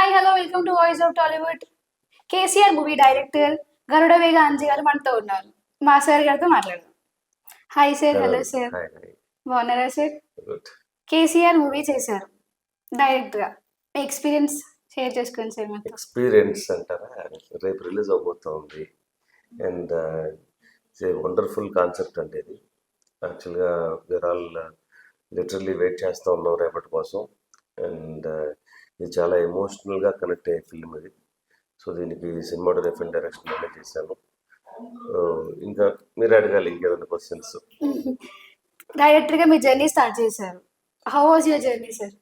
Hi hello welcome to voice of Tollywood. KCR movie director Garuda Vega Anji గారు మనతో ఉన్నారు. మా సార్ గారితో మాట్లాడదాం. హాయ్ సార్, హలో హలో అండి. Sir, hi hi. బాగున్నారా సార్? గుడ్. కేసీఆర్ మూవీ చేశారు డైరెక్ట్గా. మీ ఎక్స్పీరియన్స్ షేర్ చేసుకోండి సార్ మాతో. ఎక్స్పీరియన్స్ అంటారా? రేపు రిలీజ్ అవబోతోంది. And it's a wonderful concept అండి ఇది. యాక్చువల్గా వీఆర్ ఆల్ లిటరల్లీ వెయిట్ చేస్తూ ఉన్నాం రేపటి కోసం. అండ్ ఇది చాలా ఎమోషనల్గా కనెక్ట్ అయ్యే ఫిల్మ్ ఇది. సో దీనికి సినిమాటోగ్రఫీ అండ్ డైరెక్షన్ అనే చేశాను. ఇంకా మీరు అడగాలి ఇంకేదైనా క్వశ్చన్స్. డైరెక్టర్గా మీ జర్నీ స్టార్ట్ చేశారు. How was your journey sir?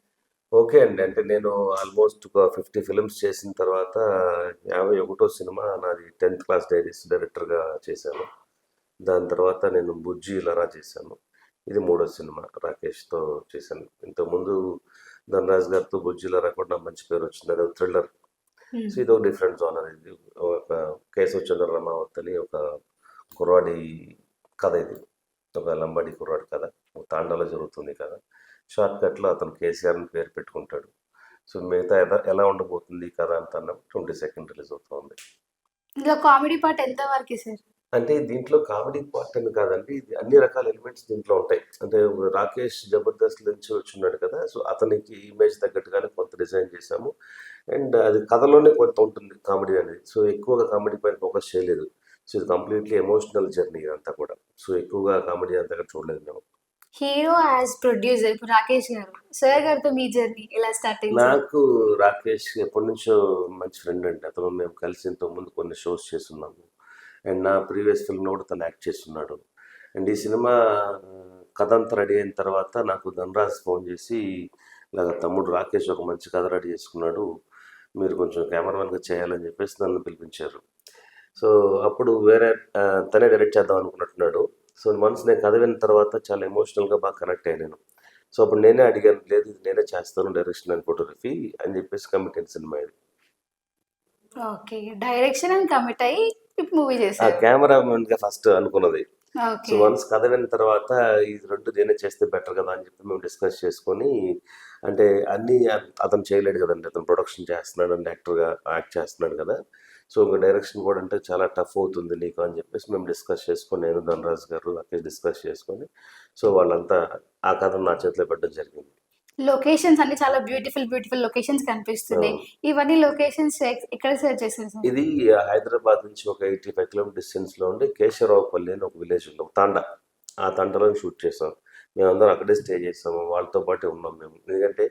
Okay అండి. అంటే నేను ఆల్మోస్ట్ ఒక 50 ఫిలిమ్స్ చేసిన తర్వాత 51వ సినిమా నాది 10th క్లాస్ డైరీస్ డైరెక్టర్గా చేశాను. దాని తర్వాత నేను బుజ్జి లరా చేశాను. ఇది 3వ సినిమా రాకేష్తో చేశాను. ఇంతకుముందు ధనరాజ్ గారితో బుజ్జి లరా కూడా నాకు మంచి పేరు వచ్చింది. అది థ్రిల్లర్. సో ఇది ఒక డిఫరెంట్ జోనర్. ఇది ఒక కేశవ చంద్ర రమావత్ అని ఒక కుర్రాడి కథ. ఇది ఒక లంబాడి కుర్రాడి కథ. ఒక తాండాలో జరుగుతుంది కథ. షార్ట్ కట్లో అతను కేసీఆర్ అని పేరు పెట్టుకుంటాడు. సో మిగతా ఎలా ఉండబోతుంది ఈ కథ అంతా 22nd రిలీజ్ అవుతుంది. ఇందులో కామెడీ పార్ట్ ఎంత వరకు సార్? అంటే దీంట్లో కామెడీ పార్ట్ అని కాదండి, ఇది అన్ని రకాల ఎలిమెంట్స్ దీంట్లో ఉంటాయి. అంటే రాకేష్ జబర్దస్త్ నుంచి వచ్చున్నాడు కదా, సో అతనికి ఇమేజ్ తగ్గట్టుగానే కొంత డిజైన్ చేశాము. అండ్ అది కథలోనే కొంత ఉంటుంది కామెడీ అనేది. సో ఎక్కువగా కామెడీ పైన ఫోకస్ చేయలేదు. సో ఇది కంప్లీట్లీ ఎమోషనల్ జర్నీ అంతా కూడా. సో ఎక్కువగా కామెడీ అంతగా చూడలేదు మేము. హీరో యాజ్ ప్రొడ్యూసర్ ఇప్పుడు రాకేష్ గారు. సార్ గారితో మీ జర్నీ ఎలా స్టార్ట్ అయింది? నాకు రాకేష్ ఎప్పటి నుంచో మంచి ఫ్రెండ్ అండి. అతను మేము కలిసి ఇంతకుముందు కొన్ని షోస్ చేస్తున్నాము. అండ్ నా ప్రీవియస్ ఫిల్మ్లో కూడా తను యాక్ట్ చేస్తున్నాడు. అండ్ ఈ సినిమా కథ అంతా రెడీ అయిన తర్వాత నాకు ధనరాజ్ ఫోన్ చేసి, ఇలాగ తమ్ముడు రాకేష్ ఒక మంచి కథ రెడీ చేసుకున్నాడు, మీరు కొంచెం కెమెరామెన్గా చేయాలని చెప్పేసి నన్ను పిలిపించారు. సో అప్పుడు వేరే తనే డైరెక్ట్ చేద్దాం అనుకున్నట్టున్నాడు. సో మనసు నేను కథ విన్న తర్వాత చాలా ఎమోషనల్గా బాగా కనెక్ట్ అయ్యాను. సో అప్పుడు నేనే అడిగాను, లేదు ఇది నేనే చేస్తాను డైరెక్షన్ అండ్ ఫోటోగ్రఫీ అని చెప్పేసి కమిట్ అయిన సినిమా ఇది. ఓకే, డైరెక్షన్ అని కమిట్ అయ్యి మూవీ ఆ చేశారు. కెమెరామెన్గా ఫస్ట్ అనుకున్నది. So okay. వన్స్ కథ విన్న తర్వాత ఇది 2 నేనే చేస్తే బెటర్ కదా అని చెప్పి మేము డిస్కస్ చేసుకొని, అంటే అన్నీ అతను చేయలేడు కదండి, అతను ప్రొడక్షన్ చేస్తున్నాడు అండ్ యాక్టర్గా యాక్ట్ చేస్తున్నాడు కదా. సో ఇంకా డైరెక్షన్ కూడా అంటే చాలా టఫ్ అవుతుంది నీకు అని చెప్పేసి మేము డిస్కస్ చేసుకొని, నేను ధనరాజ్ గారు అక్కడ డిస్కస్ చేసుకొని, సో వాళ్ళంతా ఆ కథను నా చేతిలో పెట్టడం జరిగింది. లొకేషన్స్ అన్ని చాలా బ్యూటిఫుల్ లొకేషన్స్ కనిపిస్తున్నాయి. ఇవన్నీ లొకేషన్స్ ఎక్కడ సెర్చ్ చేశారు సార్? ఇది హైదరాబాద్ నుంచి ఒక 85 కిలోమీటర్ డిస్టెన్స్లో ఉండి కేశవరావుపల్లి అని ఒక విలేజ్ ఉంది, ఒక తాండా. ఆ తండలో షూట్ చేసాం. మేమందరం అక్కడే స్టే చేసాము, వాళ్ళతో పాటే ఉన్నాం మేము. ఎందుకంటే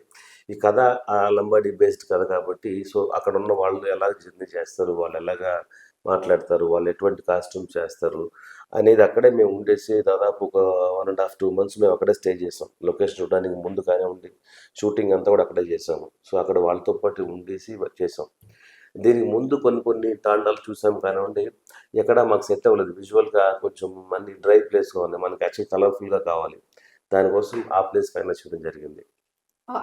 ఈ కథ ఆ లంబాడి బేస్డ్ కథ కాబట్టి, సో అక్కడ ఉన్న వాళ్ళు ఎలా జర్నీ చేస్తారు, వాళ్ళు ఎలాగా మాట్లాడతారు, వాళ్ళు ఎటువంటి కాస్ట్యూమ్స్ చేస్తారు అనేది అక్కడే మేము ఉండేసి దాదాపు ఒక 1.5 2 months మేము అక్కడే స్టే చేసాం. లొకేషన్ చూడడానికి ముందు కానివ్వండి, షూటింగ్ అంతా కూడా అక్కడే చేసాము. సో అక్కడ వాళ్ళతో పాటు ఉండేసి చేసాం. దీనికి ముందు కొన్ని తాండాలు చూసాం కానివ్వండి, ఎక్కడ మాకు సెట్ అవ్వలేదు. విజువల్గా కొంచెం మళ్ళీ డ్రై ప్లేస్ కావాలి, మనకి యాక్చువల్ కలర్ఫుల్గా కావాలి. దానికోసం ఆ ప్లేస్ పైన చేయడం జరిగింది.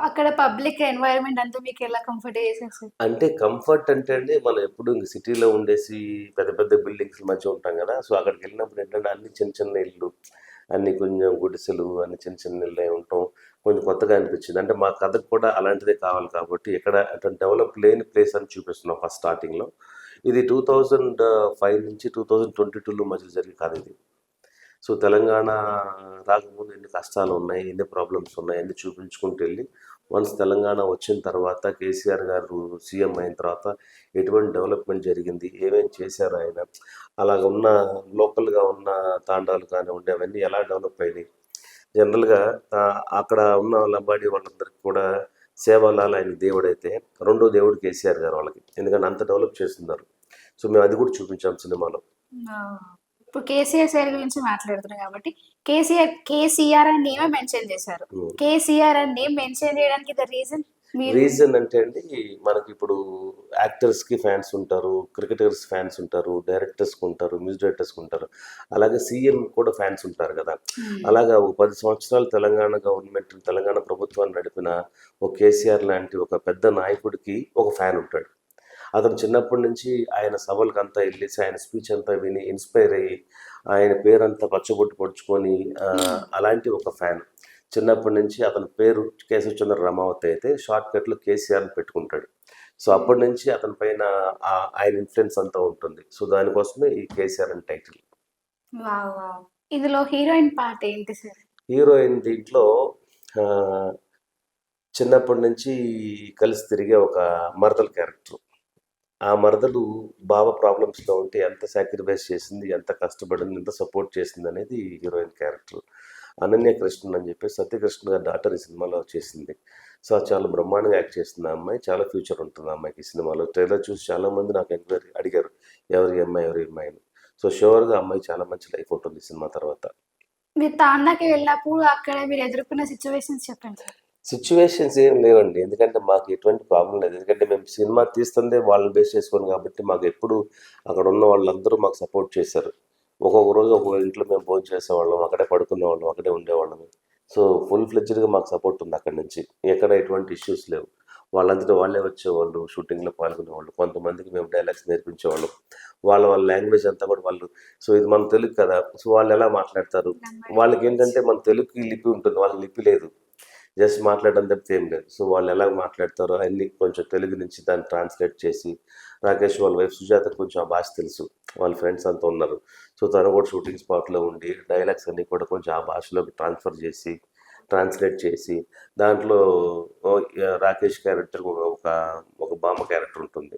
అక్కడ పబ్లిక్ ఎన్వైరన్మెంట్ అంతా మీకు ఎలా కంఫర్ట్ చేశారు సార్? అంటే కంఫర్ట్ అంటే అండి, మనం ఎప్పుడు ఇంక సిటీలో ఉండేసి పెద్ద పెద్ద బిల్డింగ్స్ మధ్య ఉంటాం కదా. సో అక్కడికి వెళ్ళినప్పుడు ఏంటంటే అన్ని చిన్న చిన్న ఇల్లు, అన్ని కొంచెం గుడిసెలు, అన్ని చిన్న చిన్న ఇల్లు ఉంటాం. కొంచెం కొత్తగా అనిపించింది. అంటే మా కథకు కూడా అలాంటిదే కావాలి కాబట్టి ఎక్కడ అటువంటి డెవలప్ లేని ప్లేస్ అని చూపిస్తున్నాం ఫస్ట్ స్టార్టింగ్లో. ఇది 2005 నుంచి 2022 మధ్య జరిగే కథ ఇది. సో తెలంగాణ రాకముందు ఎన్ని కష్టాలు ఉన్నాయి, ఎన్ని ప్రాబ్లమ్స్ ఉన్నాయి అన్ని చూపించుకుంటూ వెళ్ళి, వన్స్ తెలంగాణ వచ్చిన తర్వాత కేసీఆర్ గారు సీఎం అయిన తర్వాత ఎటువంటి డెవలప్మెంట్ జరిగింది, ఏమేమి చేశారు ఆయన, అలాగ ఉన్న లోకల్గా ఉన్న తాండాలు కానివ్వండి అవన్నీ ఎలా డెవలప్ అయినాయి. జనరల్గా అక్కడ ఉన్న లంబాడి వాళ్ళందరికీ కూడా సేవలాల్ ఆయన దేవుడైతే, రెండో దేవుడు కేసీఆర్ గారు వాళ్ళకి, ఎందుకంటే అంత డెవలప్ చేస్తున్నారు. సో మేము అది కూడా చూపించాం సినిమాలో. ఇప్పుడు కేసీఆర్ సార్ గురించి మాట్లాడుతున్నాం కాబట్టి కేసీఆర్ అని నేమే మెన్షన్ చేశారు. కేసీఆర్ అని నేమ్ మెన్షన్ చేయడానికి ద రీజన్ అంటే అండి, మనకి ఇప్పుడు యాక్టర్స్కి ఫ్యాన్స్ ఉంటారు, క్రికెటర్స్ ఫ్యాన్స్ ఉంటారు, డైరెక్టర్స్కి ఉంటారు, మ్యూజిక్ డైరెక్టర్స్కి ఉంటారు, అలాగే సీఎం కూడా ఫ్యాన్స్ ఉంటారు కదా. అలాగా ఒక 10 సంవత్సరాలు తెలంగాణ గవర్నమెంట్, తెలంగాణ ప్రభుత్వాన్ని నడిపిన ఒక కేసీఆర్ లాంటి ఒక పెద్ద నాయకుడికి ఒక ఫ్యాన్ ఉంటాడు. అతను చిన్నప్పటి నుంచి ఆయన సభలకు అంతా వెళ్ళేసి ఆయన స్పీచ్ అంతా విని ఇన్స్పైర్ అయ్యి ఆయన పేరంతా పచ్చబొట్టు పొడుచుకొని అలాంటి ఒక ఫ్యాన్. చిన్నప్పటి నుంచి అతని పేరు కేశవచంద్ర రమావత్ అయితే షార్ట్ కట్లో కేసీఆర్ని పెట్టుకుంటాడు. సో అప్పటి నుంచి అతని పైన ఆయన ఇన్ఫ్లుయెన్స్ అంతా ఉంటుంది. సో దానికోసమే ఈ కేసీఆర్ అని టైటిల్. Wow wow. ఇందులో హీరోయిన్ పార్ట్ ఏంటి సార్? హీరోయిన్ దీంట్లో ఆ, చిన్నప్పటి నుంచి కలిసి తిరిగే ఒక మరదల క్యారెక్టర్. ఆ మరదలు బావ ప్రాబ్లమ్స్లో ఉంటే ఎంత సాక్రిఫైస్ చేసింది, ఎంత కష్టపడింది, ఎంత సపోర్ట్ చేసింది అనేది హీరోయిన్ క్యారెక్టర్. అనన్య కృష్ణన్ అని చెప్పి సత్యకృష్ణ గారి డాటర్ ఈ సినిమాలో చేసింది. సో అది చాలా బ్రహ్మాండంగా యాక్ట్ చేస్తుంది ఆ అమ్మాయి. చాలా ఫ్యూచర్ ఉంటుంది ఆ అమ్మాయికి ఈ సినిమాలో. ట్రైలర్ చూసి చాలామంది నాకు ఎంక్వైరీ అడిగారు ఎవరి అమ్మాయి ఎవరి అమ్మాయి అని. సో షూర్గా అమ్మాయి చాలా మంచి లైఫ్ ఉంటుంది ఈ సినిమా తర్వాత. మీరు తాండాకి వెళ్ళినప్పుడు అక్కడ మీరు ఎదుర్కొన్న సిచ్యువేషన్స్ చెప్పండి సార్. సిచ్యువేషన్స్ ఏం లేవండి, ఎందుకంటే మాకు ఎటువంటి ప్రాబ్లం లేదు. ఎందుకంటే మేము సినిమా తీస్తుందే వాళ్ళని బేస్ చేసుకొని కాబట్టి మాకు ఎప్పుడు అక్కడ ఉన్న వాళ్ళందరూ మాకు సపోర్ట్ చేశారు. ఒక్కొక్క రోజు ఒక్కొక్క ఇంట్లో మేము భోజనం చేసేవాళ్ళం, అక్కడే పడుకునేవాళ్ళం, అక్కడే ఉండేవాళ్ళం. సో ఫుల్ ఫ్లెడ్జ్డ్గా మాకు సపోర్ట్ ఉంది అక్కడి నుంచి. ఎక్కడ ఎటువంటి ఇష్యూస్ లేవు. వాళ్ళంతటా వాళ్ళే వచ్చేవాళ్ళు, షూటింగ్లో పాల్గొనేవాళ్ళు. కొంతమందికి మేము డైలాగ్స్ నేర్పించేవాళ్ళం. వాళ్ళ వాళ్ళ లాంగ్వేజ్ అంతా కూడా వాళ్ళు, సో ఇది మన తెలుగు కదా, సో వాళ్ళు ఎలా మాట్లాడతారు, వాళ్ళకి ఏంటంటే మన తెలుగుకి లిపి ఉంటుంది, వాళ్ళకి లిపి లేదు, జస్ట్ మాట్లాడడం తప్పితే ఏం లేదు. సో వాళ్ళు ఎలా మాట్లాడతారో అన్నీ కొంచెం తెలుగు నుంచి దాన్ని ట్రాన్స్లేట్ చేసి, రాకేష్ వాళ్ళ వైఫ్ సుజాతకు కొంచెం ఆ భాష తెలుసు, వాళ్ళ ఫ్రెండ్స్ అంతా ఉన్నారు. సో తను కూడా షూటింగ్ స్పాట్లో ఉండి డైలాగ్స్ అన్నీ కూడా కొంచెం ఆ భాషలోకి ట్రాన్స్లేట్ చేసి దాంట్లో రాకేష్ క్యారెక్టర్ ఒక ఒక బామ్మ క్యారెక్టర్ ఉంటుంది.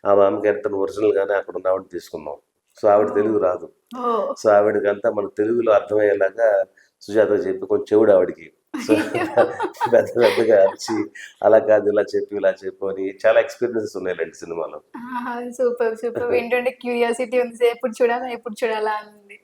ఆ బామ్మ క్యారెక్టర్ ఒరిజినల్గానే అక్కడ ఉన్న ఆవిడ తీసుకున్నాం. సో ఆవిడ తెలుగు రాదు. ఓ సో ఆవిడకంతా మన తెలుగులో అర్థమయ్యేలాగా సుజాత చెప్పి కొంచెం చెవుడు ఆవిడకి. సో పెద్ద పెద్దగా అరిచి అలా కాదు ఇలా చెప్పు అని చాలా ఎక్స్పీరియన్సెస్ ఉన్నాయండి సినిమాలో. Super super. వింటుంటే క్యూరియాసిటీ ఉంది, ఎప్పుడు చూడాలా అని ఉంది.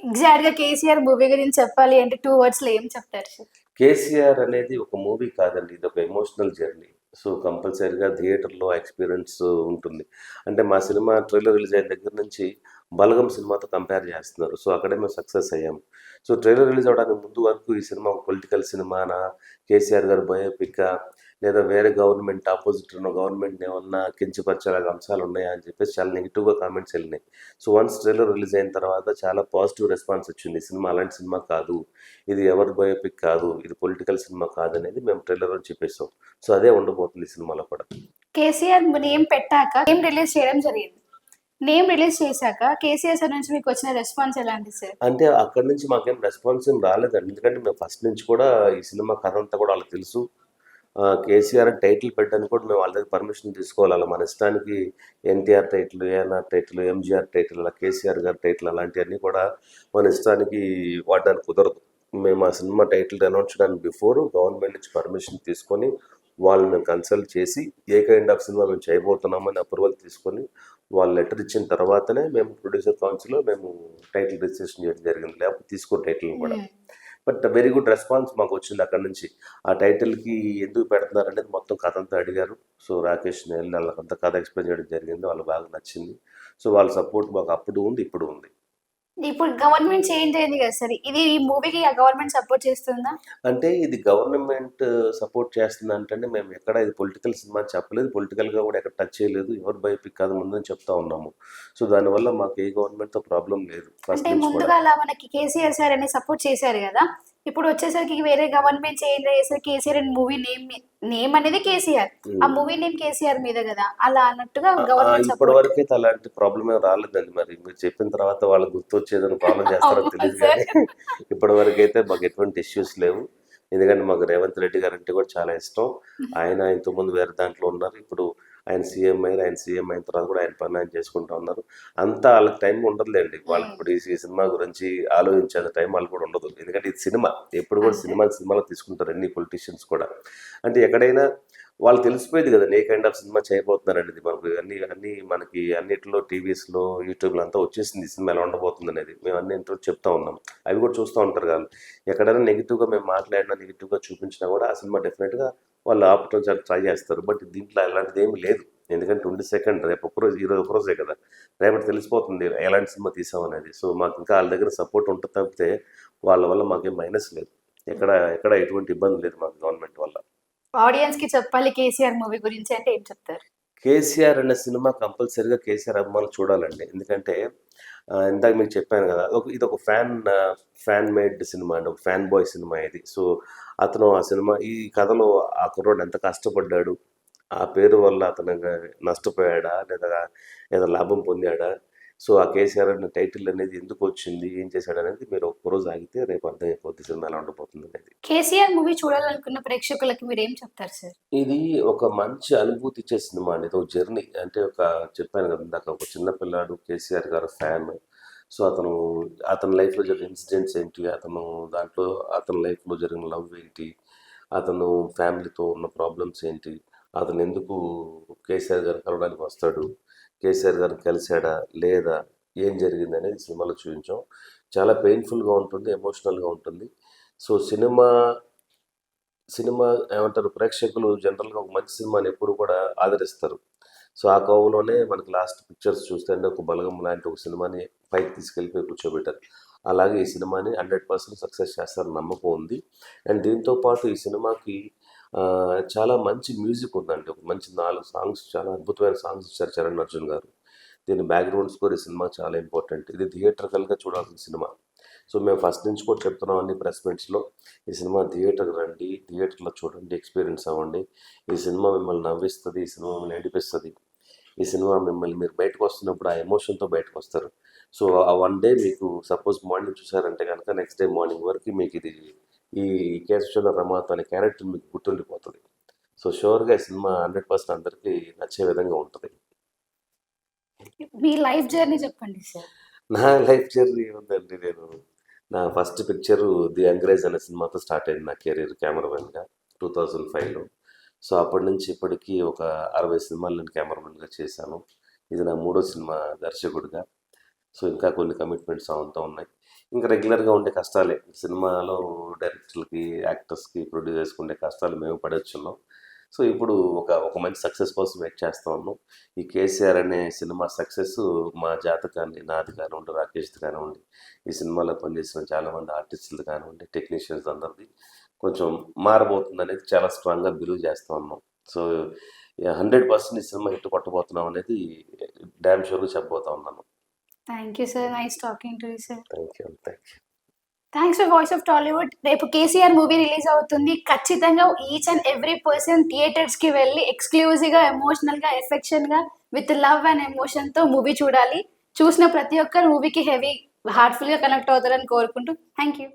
ఎగ్జాక్ట్ గా కేసీఆర్ మూవీ గురించి చెప్పాలి అంటే 2 words లో ఏం చెప్తారు సార్? కేసీఆర్ అనేది ఒక మూవీ కాదండి, ఇది ఒక ఎమోషనల్ జర్నీ. సో కంపల్సరీగా థియేటర్లో ఎక్స్పీరియన్స్ ఉంటుంది. అంటే మా సినిమా ట్రైలర్ రిలీజ్ అయిన దగ్గర నుంచి బలగం సినిమాతో కంపేర్ చేస్తున్నారు. సో అక్కడే మేము సక్సెస్ అయ్యాము. సో ట్రైలర్ రిలీజ్ అవ్వడానికి ముందు వరకు ఈ సినిమా ఒక పొలిటికల్ సినిమానా, కేసీఆర్ గారు బయోపిక్కా, లేదా వేరే గవర్నమెంట్ ఆపోజిట్ ఉన్న గవర్నమెంట్ ఏమన్నా కించపరిచేలాగా అంశాలు ఉన్నాయా అని చెప్పేసి చాలా నెగిటివ్గా కామెంట్స్ వెళ్ళినాయి. సో వన్స్ ట్రైలర్ రిలీజ్ అయిన తర్వాత చాలా పాజిటివ్ రెస్పాన్స్ వచ్చింది. ఈ సినిమా అలాంటి సినిమా కాదు, ఇది ఎవరి బయోపిక్ కాదు, ఇది పొలిటికల్ సినిమా కాదనేది మేము ట్రైలర్లో చెప్పేసాం. సో అదే ఉండబోతుంది ఈ సినిమాలో కూడా. కేసీఆర్ నేమ్ పెట్టాక నేమ్ రిలీజ్ చేయడం జరిగింది. నేమ్ రిలీజ్ చేశాక కేసీఆర్ సార్ నుంచి మీకు వచ్చిన రెస్పాన్స్ ఎలాంటి సార్? అంటే అక్కడి నుంచి మాకేం రెస్పాన్స్ ఏం రాలేదండి, ఎందుకంటే మేము ఫస్ట్ నుంచి కూడా ఈ సినిమా కథ అంతా కూడా వాళ్ళకి తెలుసు. కేసీఆర్ అని టైటిల్ పెట్టడానికి కూడా మేము వాళ్ళ దగ్గర పర్మిషన్ తీసుకోవాలి. అలా మన ఇష్టానికి NTR title, ANR title, MGR title, అలా కేసీఆర్ గారి టైటిల్ అలాంటివన్నీ కూడా మన ఇష్టానికి వాడడానికి కుదరదు. మేము ఆ సినిమా టైటిల్ అనౌన్స్ చేయడానికి బిఫోర్ గవర్నమెంట్ నుంచి పర్మిషన్ తీసుకొని వాళ్ళని మేము కన్సల్ట్ చేసి ఏ కైండ్ ఆఫ్ సినిమా మేము చేయబోతున్నామని అప్రూవల్ తీసుకొని వాళ్ళు లెటర్ ఇచ్చిన తర్వాతనే మేము ప్రొడ్యూసర్ కౌన్సిల్లో మేము టైటిల్ రిజిస్ట్రేషన్ చేయడం జరిగింది, లేకపోతే తీసుకో టైటిల్ని కూడా. బట్ వెరీ గుడ్ రెస్పాన్స్ మాకు వచ్చింది అక్కడ నుంచి. ఆ టైటిల్కి ఎందుకు పెడుతున్నారు అనేది మొత్తం కథ అంతా అడిగారు. సో రాకేష్ నేను వాళ్ళకంతా కథ ఎక్స్ప్లెయిన్ చేయడం జరిగింది, వాళ్ళకి బాగా నచ్చింది. సో వాళ్ళ సపోర్ట్ మాకు అప్పుడు ఉంది, ఇప్పుడు ఉంది. ఇప్పుడు గవర్నమెంట్ చేంజ్ అయింది కదా సార్, ఇది ఈ మూవీకి గవర్నమెంట్ సపోర్ట్ చేస్తుందా? అంటే ఇది గవర్నమెంట్ సపోర్ట్ చేస్తుంది అంటే మేము ఎక్కడ ఇది పొలిటికల్ సినిమా చెప్పలేదు, పొలిటికల్గా కూడా ఎక్కడ టచ్ చేయలేదు, ఎవరు బయోపిక్ కాదు ముందని చెప్తా ఉన్నాము. సో దానివల్ల మాకు ఏ గవర్నమెంట్తో ప్రాబ్లం లేదు ఫస్ట్ అంటే నుంచి కూడా. ముందుగా అలా మనకి కేసీఆర్ సార్ అని సపోర్ట్ చేశారు కదా, ఇప్పుడు వచ్చేసరికి వేరే గవర్నమెంట్ చేంజ్ అయ్యేసరికి కేసీఆర్ అని మూవీ నేమ్ అనేది కేసీఆర్, ఆ మూవీ నేమ్ కేసీఆర్ మీద కదా, అలా అన్నట్టుగా గవర్నమెంట్ ఇప్పటి సపోర్ట్. వరకు అయితే అలాంటి ప్రాబ్లం ఏం రాలేదండి. మరి మీరు చెప్పిన తర్వాత వాళ్ళకి గుర్తొచ్చేదని ప్రాబ్లం చేస్తారో అవునా తెలియదు సార్? కానీ ఇప్పటి వరకు అయితే మాకు ఎటువంటి ఇష్యూస్ లేవు. ఎందుకంటే మాకు రేవంత్ రెడ్డి గారు అంటే కూడా చాలా ఇష్టం. ఆయన ఇంతకుముందు వేరే దాంట్లో ఉన్నారు, ఇప్పుడు ఆయన సీఎం అయిన తర్వాత కూడా ఆయన పని ఆయన చేసుకుంటా ఉన్నారు. అంతా వాళ్ళకి టైం ఉండదులేండి, వాళ్ళకి ఇప్పుడు ఈ సినిమా గురించి ఆలోచించేంత టైం వాళ్ళకి కూడా ఉండదు. ఎందుకంటే ఇది సినిమా, ఎప్పుడు కూడా సినిమాలో తీసుకుంటారు అన్ని పొలిటీషియన్స్ కూడా. అంటే ఎక్కడైనా వాళ్ళు తెలిసిపోయింది కదా ఏ కైండ్ ఆఫ్ సినిమా చేయబోతున్నారు అనేది. మనకు అన్ని మనకి అన్నిటిలో టీవీస్లో యూట్యూబ్లో అంతా వచ్చేసింది సినిమా ఎలా ఉండబోతుంది అనేది. మేము అన్ని ఇంట్లో చెప్తా ఉన్నాం, అవి కూడా చూస్తూ ఉంటారు కదా. ఎక్కడైనా నెగిటివ్గా మేము మాట్లాడినా, నెగిటివ్గా చూపించినా కూడా ఆ సినిమా డెఫినెట్గా వాళ్ళు ఆపటం చాలా ట్రై చేస్తారు. బట్ దీంట్లో అలాంటిది ఏమీ లేదు, ఎందుకంటే 22nd రేపు ఒకరోజు, ఈరోజు ఒకరోజే కదా, రేపటి తెలిసిపోతుంది ఎలాంటి సినిమా తీసామనేది. సో మాకు ఇంకా వాళ్ళ దగ్గర సపోర్ట్ ఉంటుంది తప్పితే వాళ్ళ వల్ల మాకేం మైనస్ లేదు, ఎక్కడ ఎటువంటి ఇబ్బంది లేదు మాకు గవర్నమెంట్ వల్ల. ఆడియన్స్ కి చెప్పాలి కేసీఆర్ మూవీ గురించి అంటే ఏం చెప్తారు? కేసీఆర్ అనే సినిమా కంపల్సరీగా కేసీఆర్ అభిమానులు చూడాలండి. ఎందుకంటే ఇందాక మీకు చెప్పాను కదా, ఇది ఒక ఫ్యాన్ మేడ్ సినిమా అండి, ఒక ఫ్యాన్ బాయ్ సినిమా ఇది. సో అతను ఆ సినిమా, ఈ కథలో ఆ కుర్రోడు ఎంత కష్టపడ్డాడు, ఆ పేరు వల్ల అతను నష్టపోయాడా లేదా ఏదో లాభం పొందాడా? సో ఆ కేసీఆర్ అనే టైటిల్ అనేది ఎందుకు వచ్చింది, ఏం చేశాడు అనేది మీరు ఒక్కరోజు ఆగితే రేపు అర్థమైపోద్ది సినిమా ఎలా ఉండబోతుంది అనేది. కేసీఆర్ మూవీ చూడాలనుకున్న ప్రేక్షకులకి మీరేం చెప్తారు సార్? ఇది ఒక మంచి అనుభూతి ఇచ్చే సినిమా అండి. ఇది ఒక జర్నీ. అంటే చెప్పాను కదా ఇందాక, ఒక చిన్న పిల్లాడు కేసీఆర్ గారి ఫ్యాన్. సో అతని లైఫ్‌లో జరిగిన ఇన్సిడెంట్స్ ఏంటి? దాంట్లో అతని లైఫ్‌లో జరిగిన లవ్ ఏంటి? అతను ఫ్యామిలీతో ఉన్న ప్రాబ్లమ్స్ ఏంటి? అతను ఎందుకు కేసీఆర్ గారిని కలవడానికి వస్తాడు? కేసీఆర్ గారిని కలిసాడా? లేదా? ఏం జరిగిందనేది సినిమాలో చూపించాం. చాలా పెయిన్‌ఫుల్‌గా ఉంటుంది. ఎమోషనల్‌గా ఉంటుంది. సో సినిమా ఏమంటారు, ప్రేక్షకులు జనరల్‌గా ఒక మంచి సినిమాని ఎప్పుడు కూడా ఆదరిస్తారు. సో ఆ కోవలోనే మనకి లాస్ట్ పిక్చర్స్ చూస్తే అంటే ఒక బలగం లాంటి ఒక సినిమాని పైకి తీసుకెళ్ళిపోయి కూర్చోబెట్టారు. అలాగే ఈ సినిమాని 100% సక్సెస్ చేస్తారని నమ్మకం ఉంది. అండ్ దీంతో పాటు ఈ సినిమాకి చాలా మంచి మ్యూజిక్ ఉందండి. ఒక మంచి 4 సాంగ్స్, చాలా అద్భుతమైన సాంగ్స్ ఇచ్చారు చరణ్ అర్జున్ గారు. దీని బ్యాక్‌గ్రౌండ్ స్కోర్ ఈ సినిమాకి చాలా ఇంపార్టెంట్. ఇది థియేట్రికల్‌గా చూడాల్సిన సినిమా. సో మేము ఫస్ట్ నుంచి కూడా చెప్తున్నాం అన్ని ప్రెస్ మీట్స్‌లో, ఈ సినిమా థియేటర్‌కి రండి, థియేటర్‌లో చూడండి, ఎక్స్‌పీరియన్స్ అవ్వండి. ఈ సినిమా మిమ్మల్ని నవ్విస్తది, ఈ సినిమా మిమ్మల్ని ఏడిపిస్తది. ఈ సినిమా మీరు బయటకొస్తున్నప్పుడు ఆ ఎమోషన్‌తో బయటకొస్తారు. సో ఆ వన్ డే మీకు సపోజ్ మార్నింగ్ చూసారంటే గనక నెక్స్ట్ డే మార్నింగ్ వరకు మీకిది ఈ 'కేశవచంద్ర రమాతో' అనే క్యారెక్టర్ మీకు గుర్తుండిపోతది. సో ష్యూర్‌గా ఈ సినిమా 100% అందరికీ నచ్చే విధంగా ఉంటది. మీ లైఫ్ జర్నీ చెప్పండి సార్. నా లైఫ్ జర్నీ ఏముందండి, నా ఫస్ట్ పిక్చరు 'ది యంగ్రేజ్' అనే సినిమాతో స్టార్ట్ అయింది నా కెరీర్ కెమెరామెన్‌గా 2005లో. సో అప్పటి నుంచి ఇప్పటికి ఒక 60 సినిమాలు నేను కెమెరామెన్‌గా చేశాను. ఇది నా మూడో సినిమా దర్శకుడిగా. సో ఇంకా కొన్ని కమిట్మెంట్స్ అవంతా ఉన్నాయి. ఇంకా రెగ్యులర్‌గా ఉండే కష్టాలే. సినిమాలో డైరెక్టర్లకి, యాక్టర్స్‌కి, ప్రొడ్యూసర్స్‌కి ఉండే కష్టాలు మేము పడొచ్చున్నాం. సో ఇప్పుడు ఒక మంచి సక్సెస్ కోసం వెయిట్ చేస్తా ఉన్నాం. ఈ 'కేసీఆర్' అనే సినిమా సక్సెస్ మా జాతకాన్ని, నాది కానివ్వండి, రాకేష్‌ది కానివ్వండి, ఈ సినిమాలో పనిచేసిన చాలామంది ఆర్టిస్టులది కానివ్వండి, టెక్నీషియన్స్ అందరిది కొంచెం మారబోతుందనేది చాలా స్ట్రాంగ్‌గా బిలీవ్ చేస్తా ఉన్నాం. సో 100% ఈ సినిమా హిట్ కొట్టబోతున్నాం అనేది డామ్ షూర్‌గా చెప్పబోతా ఉన్నాను. Thank you sir. Nice talking to you sir. Thank you. Thanks for voice of Tollywood. రేపు కేసీఆర్ మూవీ రిలీజ్ అవుతుంది. ఖచ్చితంగా ఈచ్ అండ్ ఎవ్రీ పర్సన్ థియేటర్స్‌కి వెళ్ళి ఎక్స్‌క్లూజివ్‌గా, ఎమోషనల్‌గా, ఎఫెక్షన్‌గా, విత్ లవ్ అండ్ ఎమోషన్‌తో మూవీ చూడాలి. చూసిన ప్రతి ఒక్కరు మూవీకి హెవీ హార్ట్‌ఫుల్‌గా కనెక్ట్ అవుతారని కోరుకుంటూ థ్యాంక్ యూ.